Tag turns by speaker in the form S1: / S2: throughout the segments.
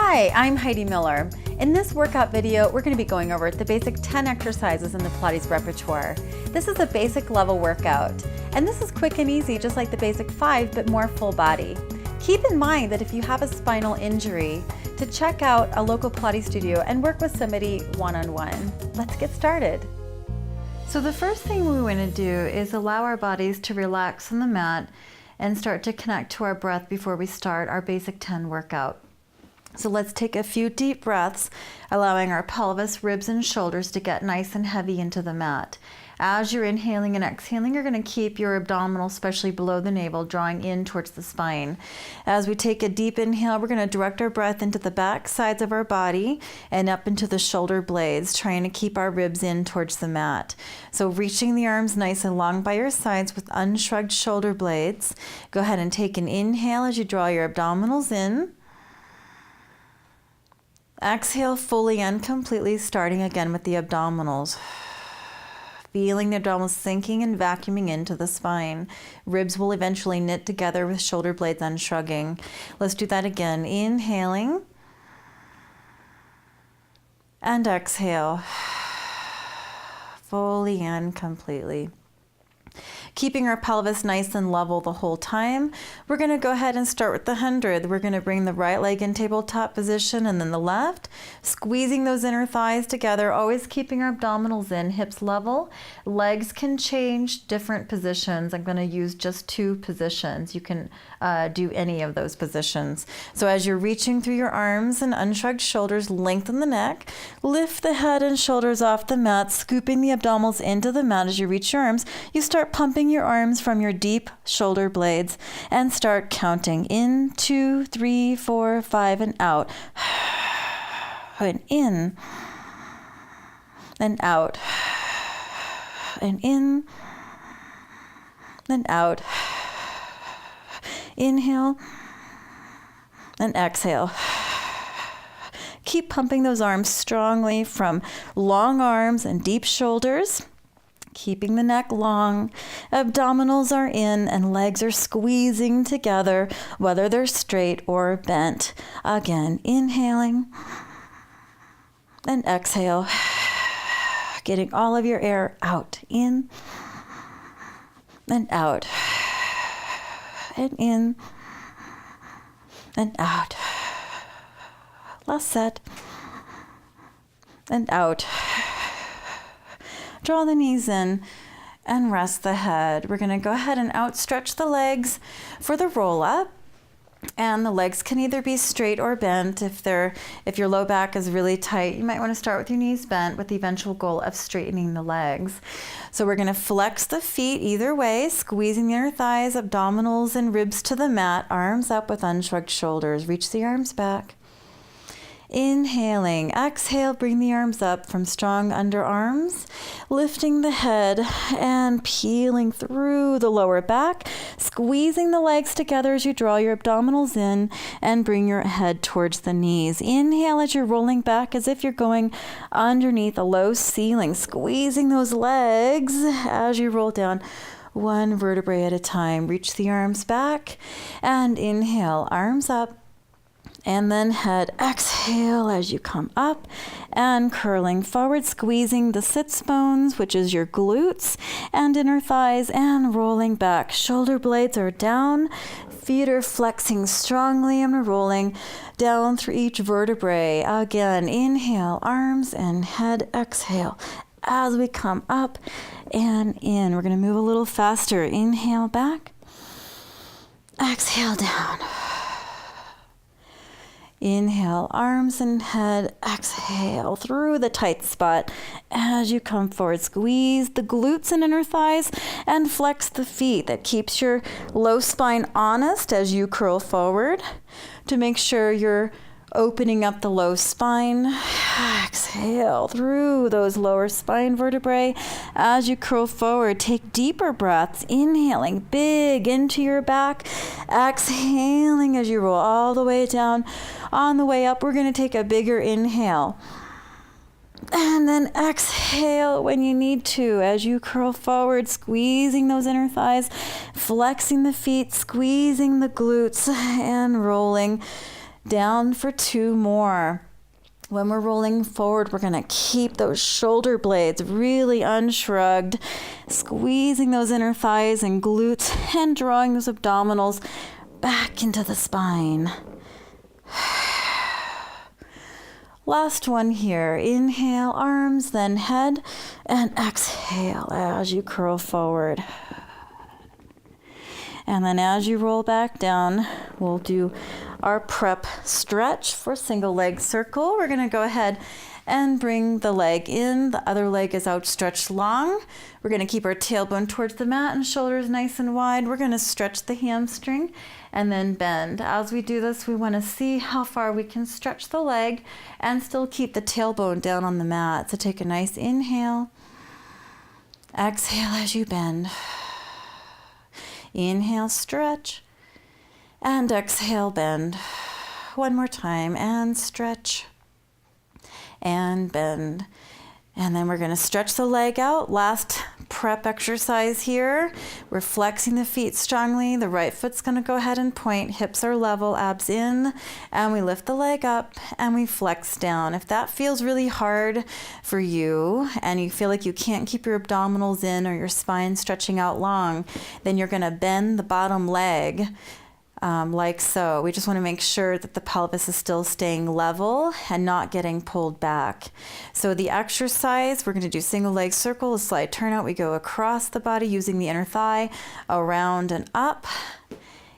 S1: Hi, I'm Heidi Miller. In this workout video, we're going to be going over the basic 10 exercises in the Pilates repertoire. This is a basic level workout, and this is quick and easy, just like the basic 5, but more full body. Keep in mind that if you have a spinal injury, to check out a local Pilates studio and work with somebody one-on-one. Let's get started. So the first thing we want to do is allow our bodies to relax on the mat and start to connect to our breath before we start our basic 10 workout. So let's take a few deep breaths, allowing our pelvis, ribs, and shoulders to get nice and heavy into the mat. As you're inhaling and exhaling, you're going to keep your abdominal, especially below the navel, drawing in towards the spine. As we take a deep inhale, we're going to direct our breath into the back sides of our body and up into the shoulder blades, trying to keep our ribs in towards the mat. So reaching the arms nice and long by your sides with unshrugged shoulder blades. Go ahead and take an inhale as you draw your abdominals in. Exhale fully and completely, starting again with the abdominals. Feeling the abdominals sinking and vacuuming into the spine. Ribs will eventually knit together with shoulder blades unshrugging. Let's do that again. Inhaling. And exhale. Fully and completely. Keeping our pelvis nice and level the whole time, we're going to go ahead and start with the 100. We're going to bring the right leg in tabletop position and then the left, squeezing those inner thighs together, always keeping our abdominals in, hips level. Legs can change different positions. I'm going to use just 2 positions. You can do any of those positions. So as you're reaching through your arms and unshrugged shoulders, lengthen the neck, lift the head and shoulders off the mat, scooping the abdominals into the mat. As you reach your arms, you start pumping your arms from your deep shoulder blades and start counting in 2, 3, 4, 5 and out, and in and out, and in and out. Inhale and exhale. Keep pumping those arms strongly from long arms and deep shoulders. Keeping the neck long, abdominals are in and legs are squeezing together, whether they're straight or bent. Again, inhaling and exhale, getting all of your air out, in and out, and in and out. Last set, and out. Draw the knees in and rest the head. We're going to go ahead and outstretch the legs for the roll up. And the legs can either be straight or bent. If your low back is really tight, you might want to start with your knees bent with the eventual goal of straightening the legs. So we're going to flex the feet either way, squeezing the inner thighs, abdominals, and ribs to the mat, arms up with unshrugged shoulders. Reach the arms back. Inhaling, exhale, bring the arms up from strong underarms, lifting the head and peeling through the lower back, squeezing the legs together as you draw your abdominals in and bring your head towards the knees. Inhale as you're rolling back as if you're going underneath a low ceiling, squeezing those legs as you roll down one vertebrae at a time. Reach the arms back and inhale, arms up. And then head exhale as you come up and curling forward, squeezing the sits bones, which is your glutes and inner thighs, and rolling back. Shoulder blades are down, feet are flexing strongly and rolling down through each vertebrae. Again, inhale, arms and head, exhale. As we come up and in, we're going to move a little faster. Inhale back, exhale down. Inhale, arms and head, exhale through the tight spot. As you come forward, squeeze the glutes and inner thighs and flex the feet. That keeps your low spine honest as you curl forward to make sure you're opening up the low spine. Exhale through those lower spine vertebrae. As you curl forward, take deeper breaths, inhaling big into your back, exhaling as you roll all the way down. On the way up, we're going to take a bigger inhale. And then exhale when you need to as you curl forward, squeezing those inner thighs, flexing the feet, squeezing the glutes, and rolling Down for 2 more. When we're rolling forward, we're gonna keep those shoulder blades really unshrugged, squeezing those inner thighs and glutes and drawing those abdominals back into the spine. Last one here. Inhale, arms, then head, and exhale as you curl forward. And then as you roll back down, we'll do our prep stretch for single leg circle. We're gonna go ahead and bring the leg in. The other leg is outstretched long. We're gonna keep our tailbone towards the mat and shoulders nice and wide. We're gonna stretch the hamstring and then bend. As we do this, we wanna see how far we can stretch the leg and still keep the tailbone down on the mat. So take a nice inhale. Exhale as you bend. Inhale, stretch, and exhale, bend. One more time, and stretch, and bend. And then we're gonna stretch the leg out. Last prep exercise here. We're flexing the feet strongly. The right foot's gonna go ahead and point. Hips are level, abs in, and we lift the leg up and we flex down. If that feels really hard for you and you feel like you can't keep your abdominals in or your spine stretching out long, then you're gonna bend the bottom leg like so. We just want to make sure that the pelvis is still staying level and not getting pulled back. So the exercise, we're going to do single leg circle, a slide turnout. We go across the body using the inner thigh, around and up.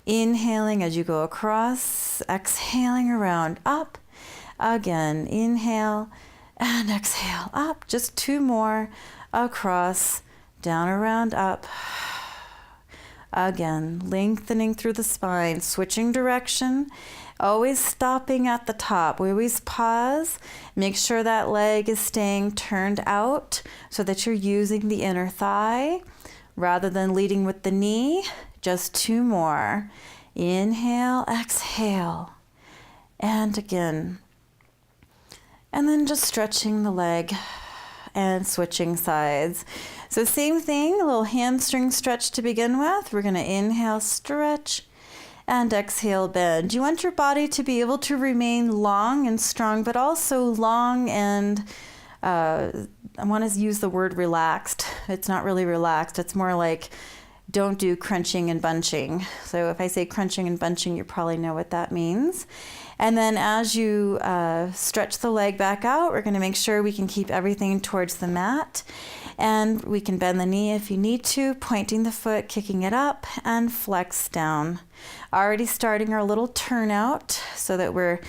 S1: Inhaling as you go across, exhaling around, up. Again, inhale and exhale, up. Just 2 more, across, down, around, up. Again, lengthening through the spine, switching direction, always stopping at the top. We always pause, make sure that leg is staying turned out so that you're using the inner thigh rather than leading with the knee. Just 2 more. Inhale, exhale, and again. And then just stretching the leg and switching sides. So same thing, a little hamstring stretch to begin with. We're gonna inhale, stretch, and exhale, bend. You want your body to be able to remain long and strong, but also long and, I wanna use the word relaxed. It's not really relaxed, it's more like don't do crunching and bunching. So if I say crunching and bunching, you probably know what that means. And then as you stretch the leg back out, we're gonna make sure we can keep everything towards the mat. And we can bend the knee if you need to, pointing the foot, kicking it up, and flex down. Already starting our little turnout so that we're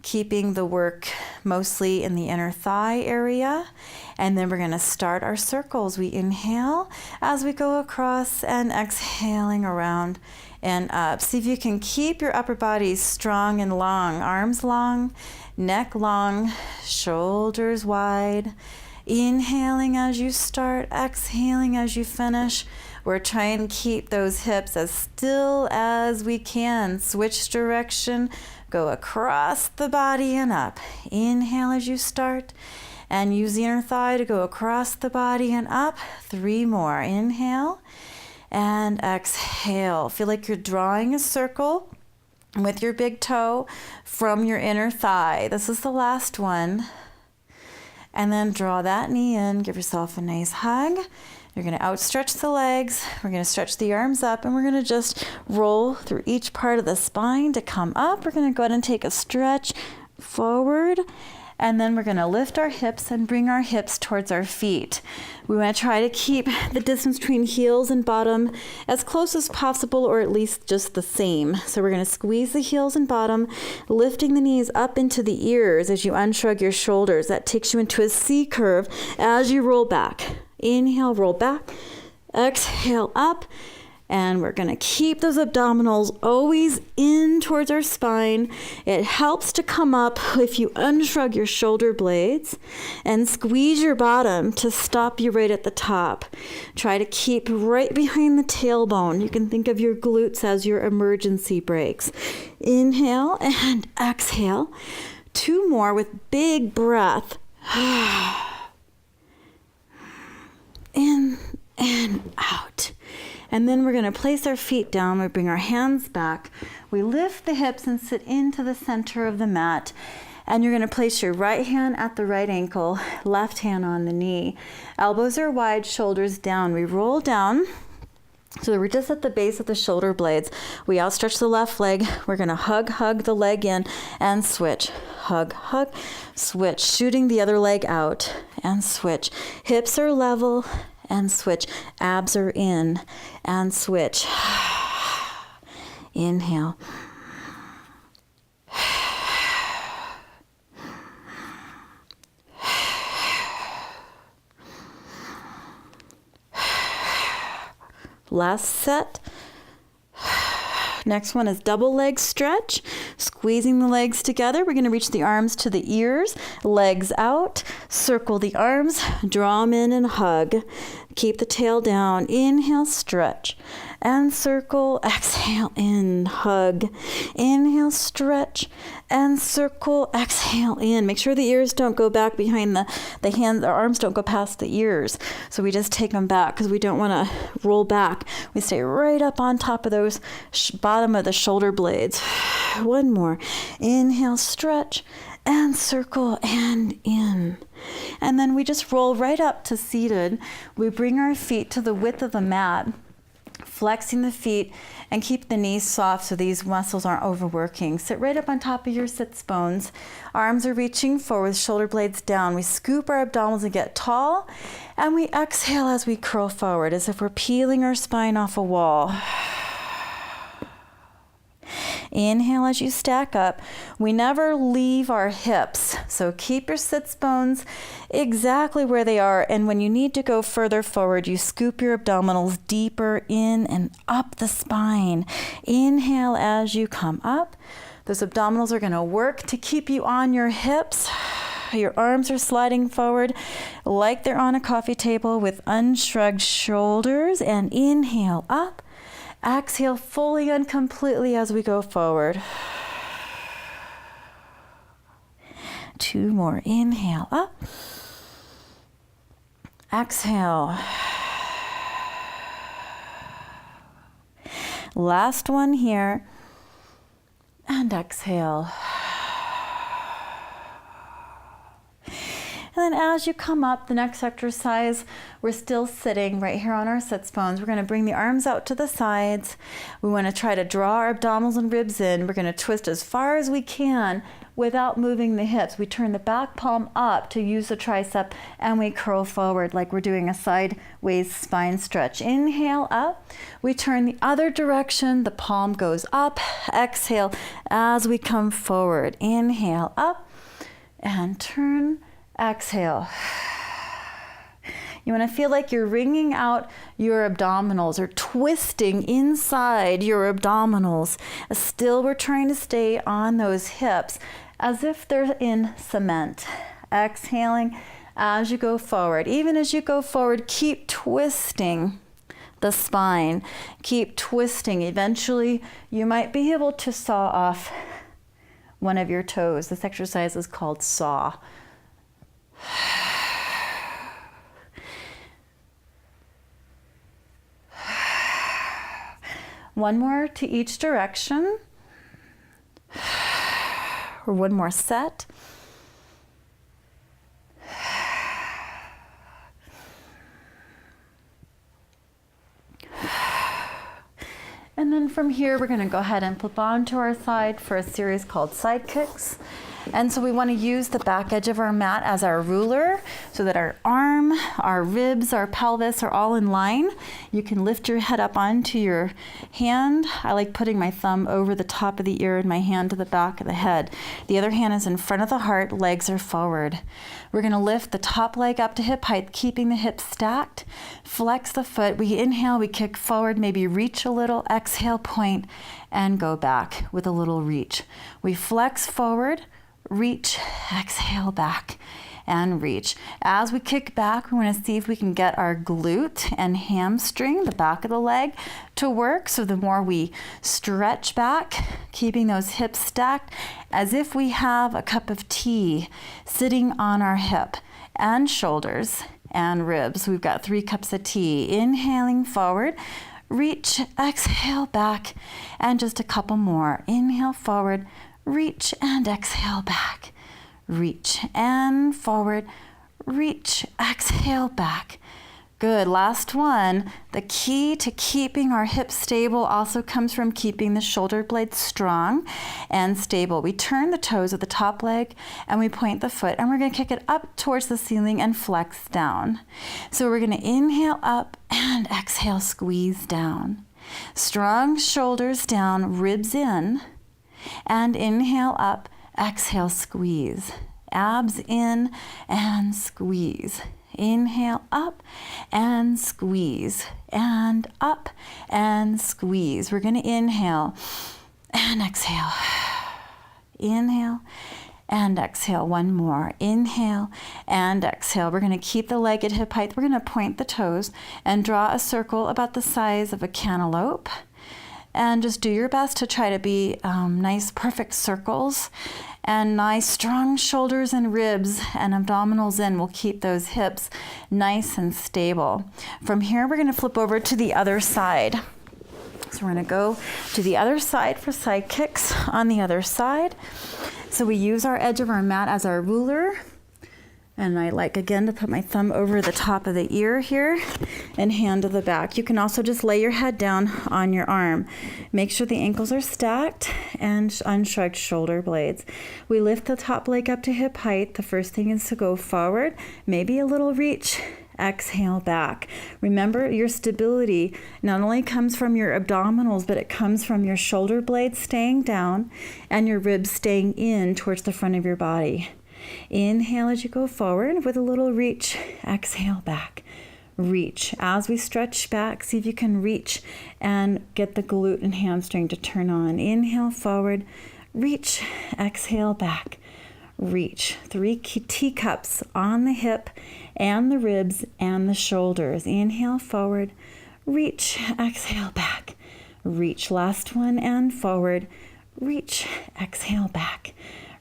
S1: keeping the work mostly in the inner thigh area. And then we're gonna start our circles. We inhale as we go across and exhaling around and up. See if you can keep your upper body strong and long. Arms long, neck long, shoulders wide. Inhaling as you start, exhaling as you finish. We're trying to keep those hips as still as we can. Switch direction, go across the body and up. Inhale as you start, and use the inner thigh to go across the body and up. 3 more. Inhale and exhale. Feel like you're drawing a circle with your big toe from your inner thigh. This is the last one. And then draw that knee in, give yourself a nice hug. You're gonna outstretch the legs, we're gonna stretch the arms up, and we're gonna just roll through each part of the spine to come up. We're gonna go ahead and take a stretch forward, and then we're gonna lift our hips and bring our hips towards our feet. We wanna try to keep the distance between heels and bottom as close as possible, or at least just the same. So we're gonna squeeze the heels and bottom, lifting the knees up into the ears as you unshrug your shoulders. That takes you into a C curve as you roll back. Inhale, roll back, exhale, up. And we're gonna keep those abdominals always in towards our spine. It helps to come up if you unshrug your shoulder blades and squeeze your bottom to stop you right at the top. Try to keep right behind the tailbone. You can think of your glutes as your emergency brakes. Inhale and exhale. 2 more with big breath. In and out. And then we're going to place our feet down. We bring our hands back. We lift the hips and sit into the center of the mat. And you're going to place your right hand at the right ankle, left hand on the knee. Elbows are wide, shoulders down. We roll down. So we're just at the base of the shoulder blades. We outstretch the left leg. We're going to hug the leg in and switch. Hug, switch. Shooting the other leg out and switch. Hips are level and switch. Abs are in and switch. Inhale. Last set. Next one is double leg stretch. Squeezing the legs together. We're going to reach the arms to the ears, legs out, circle the arms, draw them in and hug. Keep the tail down. Inhale, stretch and circle. Exhale, in, hug. Inhale, stretch and circle. Exhale, in. Make sure the ears don't go back behind the hands. Our arms don't go past the ears. So we just take them back because we don't want to roll back. We stay right up on top of those bottom of the shoulder blades. One more. Inhale, stretch and circle and in. And then we just roll right up to seated. We bring our feet to the width of the mat, flexing the feet and keep the knees soft so these muscles aren't overworking. Sit right up on top of your sits bones. Arms are reaching forward, shoulder blades down. We scoop our abdominals and get tall. And we exhale as we curl forward, as if we're peeling our spine off a wall. Inhale as you stack up. We never leave our hips, so keep your sits bones exactly where they are, and when you need to go further forward, you scoop your abdominals deeper in and up the spine. Inhale as you come up. Those abdominals are going to work to keep you on your hips. Your arms are sliding forward like they're on a coffee table with unshrugged shoulders, and inhale up. Exhale fully and completely as we go forward. 2 more. Inhale up. Exhale. Last one here. And exhale. And then as you come up, the next exercise, we're still sitting right here on our sits bones. We're going to bring the arms out to the sides. We want to try to draw our abdominals and ribs in. We're going to twist as far as we can without moving the hips. We turn the back palm up to use the tricep, and we curl forward like we're doing a sideways spine stretch. Inhale up. We turn the other direction. The palm goes up. Exhale as we come forward. Inhale up and turn. Exhale. You want to feel like you're wringing out your abdominals or twisting inside your abdominals. Still, we're trying to stay on those hips as if they're in cement. Exhaling as you go forward. Even as you go forward, keep twisting the spine. Keep twisting. Eventually, you might be able to saw off one of your toes. This exercise is called saw. One more to each direction, or one more set. And then from here, we're going to go ahead and flip onto our side for a series called sidekicks. And so we want to use the back edge of our mat as our ruler so that our arm, our ribs, our pelvis are all in line. You can lift your head up onto your hand. I like putting my thumb over the top of the ear and my hand to the back of the head. The other hand is in front of the heart, legs are forward. We're going to lift the top leg up to hip height, keeping the hips stacked. Flex the foot. We inhale, we kick forward, maybe reach a little, exhale, point, and go back with a little reach. We flex forward, reach, exhale back, and reach. As we kick back, we want to see if we can get our glute and hamstring, the back of the leg, to work. So the more we stretch back, keeping those hips stacked, as if we have a cup of tea sitting on our hip and shoulders and ribs. We've got 3 cups of tea. Inhaling forward, reach, exhale back, and just a couple more. Inhale forward, reach and exhale back. Reach and forward, reach, exhale back. Good, last one. The key to keeping our hips stable also comes from keeping the shoulder blades strong and stable. We turn the toes of the top leg and we point the foot, and we're gonna kick it up towards the ceiling and flex down. So we're gonna inhale up and exhale, squeeze down. Strong shoulders down, ribs in, and inhale up, exhale, squeeze. Abs in and squeeze. Inhale up and squeeze, and up and squeeze. We're going to inhale and exhale. Inhale and exhale. One more. Inhale and exhale. We're going to keep the leg at hip height. We're going to point the toes and draw a circle about the size of a cantaloupe. And just do your best to try to be nice, perfect circles. And nice strong shoulders and ribs and abdominals in will keep those hips nice and stable. From here, we're gonna flip over to the other side. So we're gonna go to the other side for side kicks on the other side. So we use our edge of our mat as our ruler. And I like, again, to put my thumb over the top of the ear here and hand to the back. You can also just lay your head down on your arm. Make sure the ankles are stacked and unshrugged shoulder blades. We lift the top leg up to hip height. The first thing is to go forward, maybe a little reach. Exhale back. Remember, your stability not only comes from your abdominals, but it comes from your shoulder blades staying down and your ribs staying in towards the front of your body. Inhale as you go forward with a little reach. Exhale back. Reach. As we stretch back, see if you can reach and get the glute and hamstring to turn on. Inhale forward. Reach. Exhale back. Reach. 3 teacups on the hip and the ribs and the shoulders. Inhale forward. Reach. Exhale back. Reach. Last one and forward. Reach. Exhale back.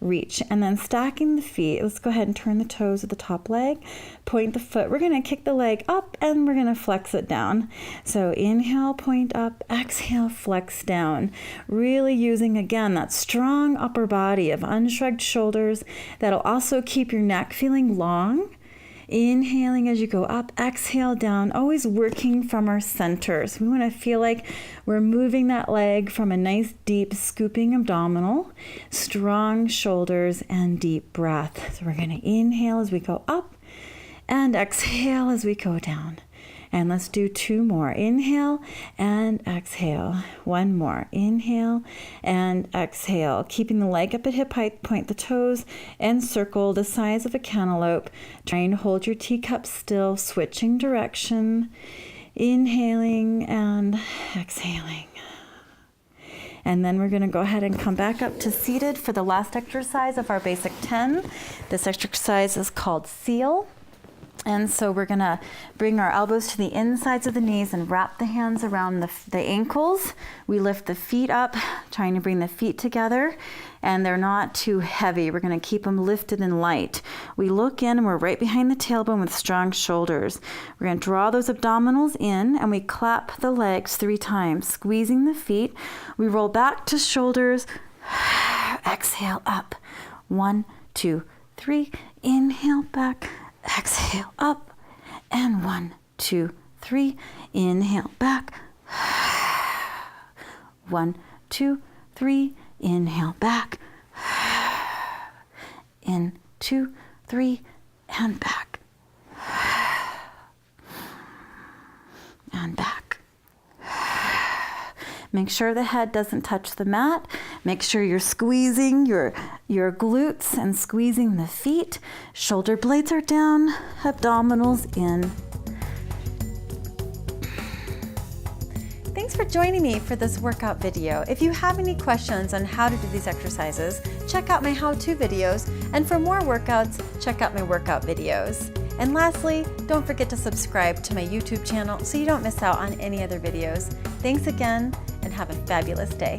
S1: Reach, and then stacking the feet. Let's go ahead and turn the toes of the top leg, point the foot. We're going to kick the leg up and we're going to flex it down. So inhale, point up, exhale, flex down. Really using, again, that strong upper body of unshrugged shoulders that'll also keep your neck feeling long. Inhaling as you go up, exhale down, always working from our center. So we want to feel like we're moving that leg from a nice deep scooping abdominal, strong shoulders, and deep breath. So we're going to inhale as we go up and exhale as we go down. And let's do 2 more. Inhale and exhale. 1 more. Inhale and exhale. Keeping the leg up at hip height, point the toes and circle the size of a cantaloupe. Trying to hold your teacup still, switching direction. Inhaling and exhaling. And then we're going to go ahead and come back up to seated for the last exercise of our basic 10. This exercise is called seal. And so we're going to bring our elbows to the insides of the knees and wrap the hands around the ankles. We lift the feet up, trying to bring the feet together, and they're not too heavy. We're going to keep them lifted and light. We look in and we're right behind the tailbone with strong shoulders. We're going to draw those abdominals in and we clap the legs 3 times, squeezing the feet. We roll back to shoulders. Exhale up. 1, 2, 3. Inhale back. Exhale up, and 1, 2, 3. Inhale back. 1, 2, 3. Inhale back. In 2, 3, and back. And back. Make sure the head doesn't touch the mat. Make sure you're squeezing your glutes and squeezing the feet. Shoulder blades are down, abdominals in. Thanks for joining me for this workout video. If you have any questions on how to do these exercises, check out my how-to videos. And for more workouts, check out my workout videos. And lastly, don't forget to subscribe to my YouTube channel so you don't miss out on any other videos. Thanks again, and have a fabulous day.